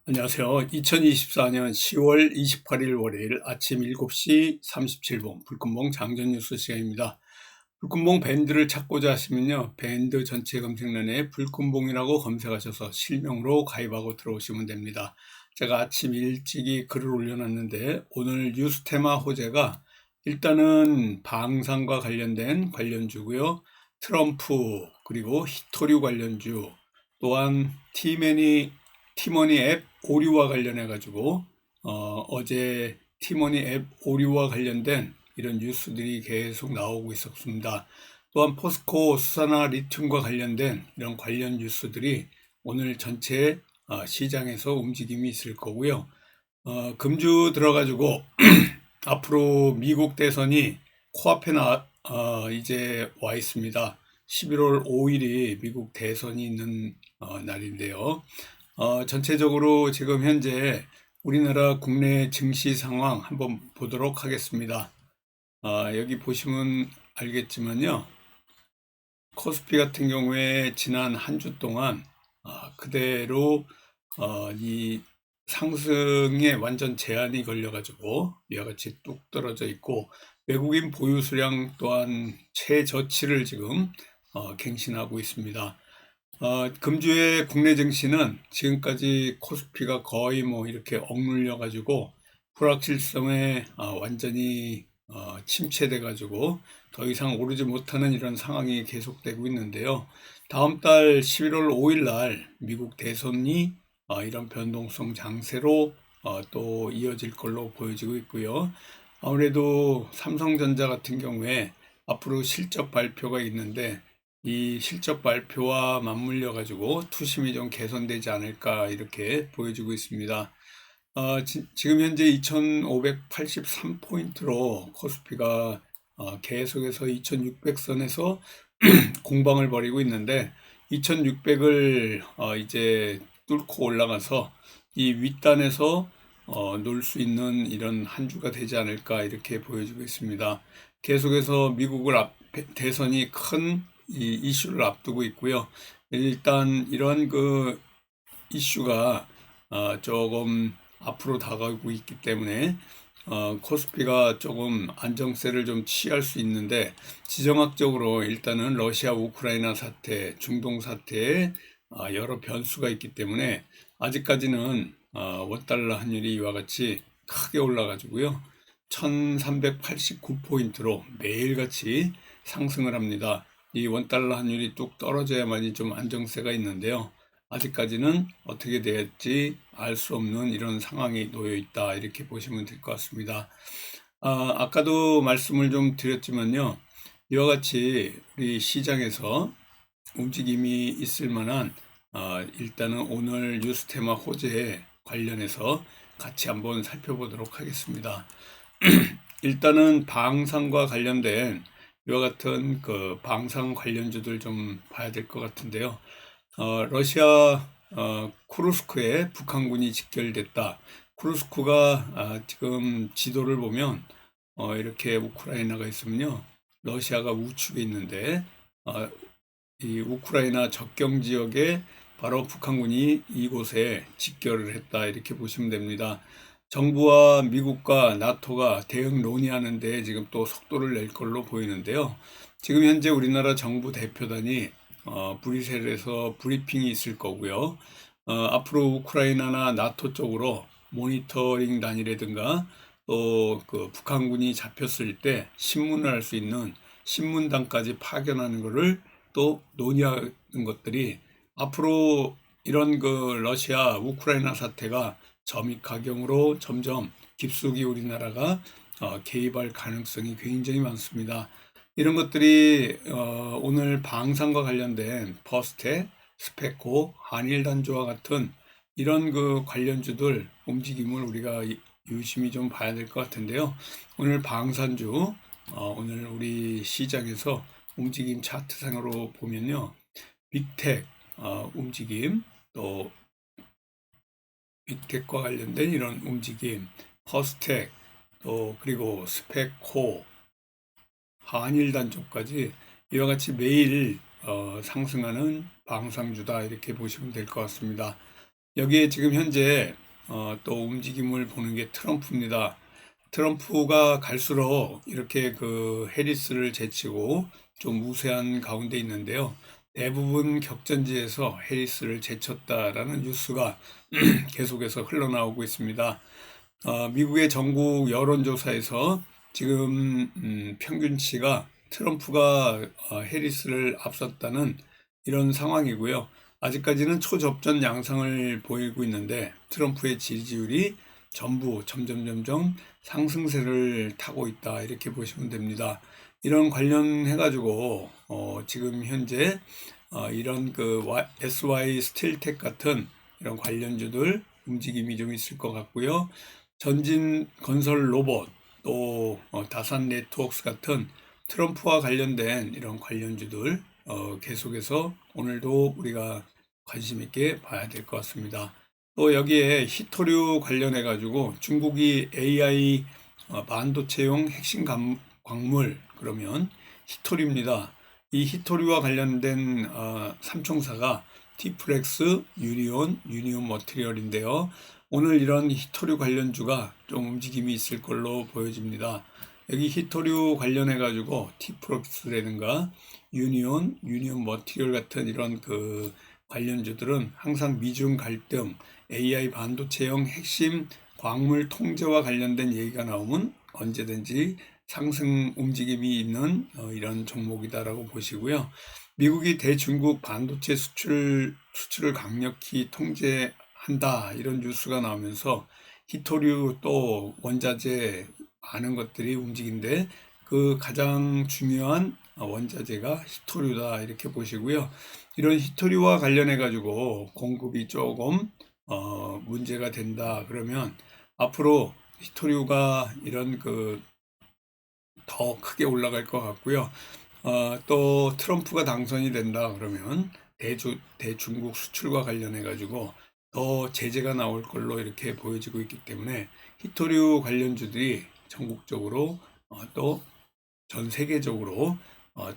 안녕하세요. 2024년 10월 28일 월요일 아침 7시 37분 불금봉 장전 뉴스 시간입니다. 불금봉 밴드를 찾고자 하시면요. 밴드 전체 검색란에 불금봉이라고 검색하셔서 실명으로 가입하고 들어오시면 됩니다. 제가 아침 일찍이 글을 올려놨는데 오늘 뉴스 테마 호재가 일단은 방산과 관련된 관련주고요. 트럼프 그리고 히토류 관련주 또한 티머니 앱 오류와 관련해 가지고 어제 티머니 앱 오류와 관련된 이런 뉴스들이 계속 나오고 있었습니다. 또한 포스코 수산화 리튬과 관련된 이런 관련 뉴스들이 오늘 전체 시장에서 움직임이 있을 거고요. 금주 들어가지고 앞으로 미국 대선이 코앞에 이제 와 있습니다. 11월 5일이 미국 대선이 있는 날인데요. 전체적으로 지금 현재 우리나라 국내 증시 상황 한번 보도록 하겠습니다. 여기 보시면 알겠지만요. 코스피 같은 경우에 지난 한 주 동안 그대로 이 상승에 완전 제한이 걸려가지고 이와 같이 뚝 떨어져 있고 외국인 보유 수량 또한 최저치를 지금 갱신하고 있습니다. 금주의 국내 증시는 지금까지 코스피가 거의 뭐 이렇게 억눌려 가지고 불확실성에 완전히 침체돼 가지고 더 이상 오르지 못하는 이런 상황이 계속되고 있는데요. 다음 달 11월 5일 날 미국 대선이 이런 변동성 장세로 또 이어질 걸로 보여지고 있고요. 아무래도 삼성전자 같은 경우에 앞으로 실적 발표가 있는데 이 실적 발표와 맞물려 가지고 투심이 좀 개선되지 않을까 이렇게 보여지고 있습니다. 지금 현재 2583포인트로 코스피가 계속해서 2600선에서 공방을 벌이고 있는데 2600을 이제 뚫고 올라가서 이 윗단에서 놀 수 있는 이런 한 주가 되지 않을까 이렇게 보여지고 있습니다. 계속해서 대선이 큰 이 이슈를 앞두고 있고요. 일단 이런 그 이슈가 조금 앞으로 다가오고 있기 때문에 코스피가 조금 안정세를 좀 취할 수 있는데 지정학적으로 일단은 러시아 우크라이나 사태, 중동 사태에 여러 변수가 있기 때문에 아직까지는 원달러 환율이 이와 같이 크게 올라가지고요. 1389포인트로 매일같이 상승을 합니다. 이 원달러 환율이 뚝 떨어져야만이 좀 안정세가 있는데요. 아직까지는 어떻게 될지 알 수 없는 이런 상황이 놓여 있다 이렇게 보시면 될 것 같습니다. 아까도 말씀을 좀 드렸지만요. 이와 같이 우리 시장에서 움직임이 있을 만한 일단은 오늘 뉴스 테마 호재에 관련해서 같이 한번 살펴보도록 하겠습니다. 일단은 방산과 관련된 이와 같은 그 방산 관련주들 좀 봐야 될 것 같은데요. 러시아 쿠르스크에 북한군이 직결됐다. 쿠르스크가 지금 지도를 보면 이렇게 우크라이나가 있으면요. 러시아가 우측에 있는데 이 우크라이나 접경 지역에 바로 북한군이 이곳에 직결을 했다 이렇게 보시면 됩니다. 정부와 미국과 나토가 대응 논의하는데 지금 또 속도를 낼 걸로 보이는데요. 지금 현재 우리나라 정부 대표단이 브뤼셀에서 브리핑이 있을 거고요. 앞으로 우크라이나나 나토 쪽으로 모니터링단이라든가 또 그 북한군이 잡혔을 때 신문을 할 수 있는 신문단까지 파견하는 것을 또 논의하는 것들이 앞으로 이런 그 러시아 우크라이나 사태가 점입가경으로 점점 깊숙이 우리나라가 개입할 가능성이 굉장히 많습니다. 이런 것들이 오늘 방산과 관련된 퍼스텍, 스페코, 한일단조와 같은 이런 그 관련주들 움직임을 우리가 유심히 좀 봐야 될 것 같은데요. 오늘 방산주, 오늘 우리 시장에서 움직임 차트상으로 보면요. 빅텍 움직임, 또 빅텍과 관련된 이런 움직임, 퍼스텍, 또 그리고 스페코, 한일단쪽까지 이와 같이 매일 상승하는 방상주다 이렇게 보시면 될 것 같습니다. 여기에 지금 현재 또 움직임을 보는 게 트럼프입니다. 트럼프가 갈수록 이렇게 그 해리스를 제치고 좀 우세한 가운데 있는데요. 대부분 격전지에서 해리스를 제쳤다라는 뉴스가 계속해서 흘러나오고 있습니다. 미국의 전국 여론조사에서 지금 평균치가 트럼프가 해리스를 앞섰다는 이런 상황이고요. 아직까지는 초접전 양상을 보이고 있는데 트럼프의 지지율이 전부 점점 상승세를 타고 있다 이렇게 보시면 됩니다. 이런 관련해 가지고 지금 현재 이런 그 SY 스틸텍 같은 이런 관련주들 움직임이 좀 있을 것 같고요. 전진 건설 로봇 또 다산 네트워크스 같은 트럼프와 관련된 이런 관련주들 계속해서 오늘도 우리가 관심 있게 봐야 될 것 같습니다. 또 여기에 히토류 관련해 가지고 중국이 AI 반도체용 핵심 광물 그러면 히토류입니다. 이 히토류와 관련된 삼총사가 티플렉스, 유니온 머티리얼인데요. 오늘 이런 히토류 관련주가 좀 움직임이 있을 걸로 보여집니다. 여기 히토류 관련해 가지고 티플렉스라든가 유니온 머티리얼 같은 이런 그 관련주들은 항상 미중 갈등, AI 반도체형 핵심 광물 통제와 관련된 얘기가 나오면 언제든지 상승 움직임이 있는 이런 종목이다라고 보시고요. 미국이 대중국 반도체 수출을 강력히 통제한다 이런 뉴스가 나오면서 히토류 또 원자재 많은 것들이 움직인데 그 가장 중요한 원자재가 히토류다 이렇게 보시고요. 이런 히토류와 관련해 가지고 공급이 조금 문제가 된다 그러면 앞으로 히토류가 이런 그 더 크게 올라갈 것 같고요. 또 트럼프가 당선이 된다 그러면 대중국 수출과 관련해 가지고 더 제재가 나올 걸로 이렇게 보여지고 있기 때문에 히토류 관련주들이 전국적으로 또 전 세계적으로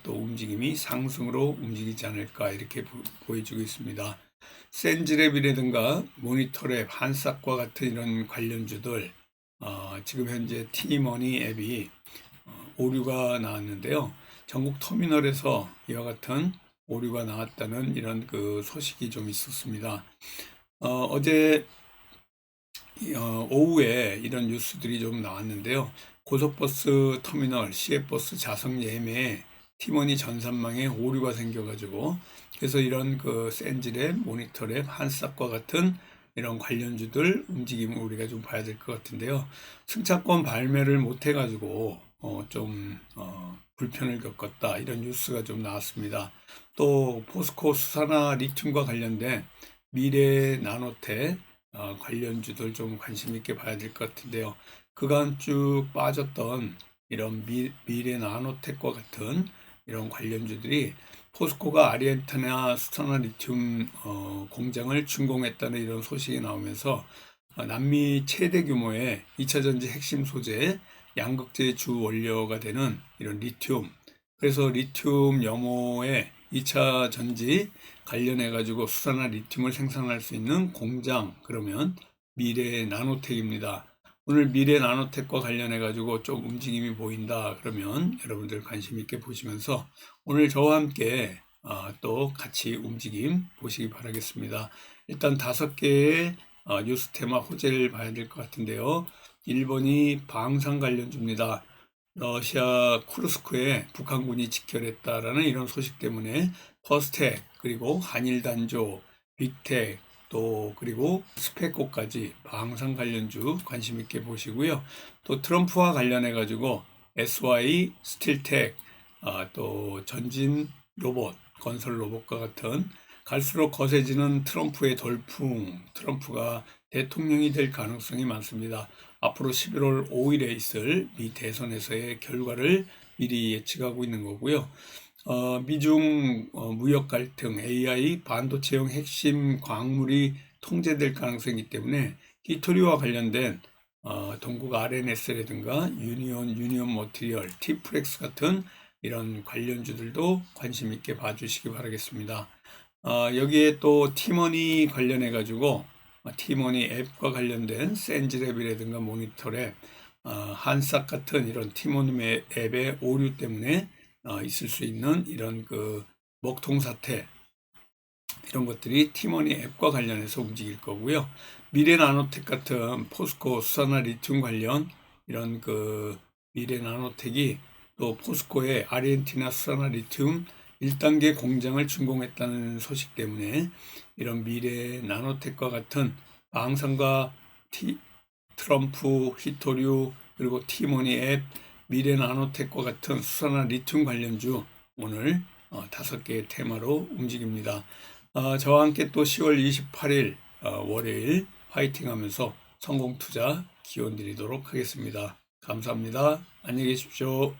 또 움직임이 상승으로 움직이지 않을까 이렇게 보여지고 있습니다. 센즈랩이라든가 모니터랩, 한삭과 같은 이런 관련주들 지금 현재 티머니 앱이 오류가 나왔는데요. 전국 터미널에서 이와 같은 오류가 나왔다는 이런 그 소식이 좀 있었습니다. 어제 오후에 이런 뉴스들이 좀 나왔는데요. 고속버스 터미널, 시외버스 좌석 예매에 티머니 전산망에 오류가 생겨가지고 그래서 이런 그 센즈랩, 모니터랩, 한삭과 같은 이런 관련주들 움직임을 우리가 좀 봐야 될 것 같은데요. 승차권 발매를 못 해가지고 좀 불편을 겪었다 이런 뉴스가 좀 나왔습니다. 또 포스코 수산화 리튬과 관련된 미래 나노텍 관련주들 좀 관심 있게 봐야 될 것 같은데요. 그간 쭉 빠졌던 이런 미래 나노텍과 같은 이런 관련주들이 포스코가 아르헨티나 수산화 리튬 공장을 준공했다는 이런 소식이 나오면서 남미 최대 규모의 2차 전지 핵심 소재 양극재 주 원료가 되는 이런 리튬 그래서 리튬 염호의 2차 전지 관련해 가지고 수산화 리튬을 생산할 수 있는 공장 그러면 미래 나노텍입니다. 오늘 미래 나노텍과 관련해 가지고 좀 움직임이 보인다 그러면 여러분들 관심 있게 보시면서 오늘 저와 함께 또 같이 움직임 보시기 바라겠습니다. 일단 5개의 뉴스 테마 호재를 봐야 될 것 같은데요. 1번이 방산 관련주입니다. 러시아 쿠르스크에 북한군이 직결했다라는 이런 소식 때문에 퍼스텍 그리고 한일단조, 빅텍 또 그리고 스페코까지 방산 관련주 관심 있게 보시고요. 또 트럼프와 관련해 가지고 SY 스틸텍 또 전진 로봇 건설 로봇과 같은 갈수록 거세지는 트럼프의 돌풍 트럼프가 대통령이 될 가능성이 많습니다. 앞으로 11월 5일에 있을 미 대선에서의 결과를 미리 예측하고 있는 거고요. 미중 무역 갈등, AI 반도체용 핵심 광물이 통제될 가능성이기 때문에 히토리와 관련된 동국 RNS라든가 유니온 머티리얼, 티프렉스 같은 이런 관련주들도 관심 있게 봐주시기 바라겠습니다. 여기에 또 티머니 관련해 가지고 티머니 앱과 관련된 센즈랩이라든가 모니터랩, 한삭 같은 이런 티머니 앱의 오류 때문에 있을 수 있는 이런 그 먹통 사태, 이런 것들이 티머니 앱과 관련해서 움직일 거고요. 미래나노텍 같은 포스코 수산화 리튬 관련 이런 그 미래나노텍이 또 포스코의 아르헨티나 수산화 리튬 1단계 공장을 준공했다는 소식 때문에 이런 미래나노텍과 같은 방산과 트럼프, 히토류, 그리고 티머니 앱, 미래나노텍과 같은 수산화 리튬 관련주 오늘 5개의 테마로 움직입니다. 저와 함께 또 10월 28일 월요일 화이팅 하면서 성공 투자 기원 드리도록 하겠습니다. 감사합니다. 안녕히 계십시오.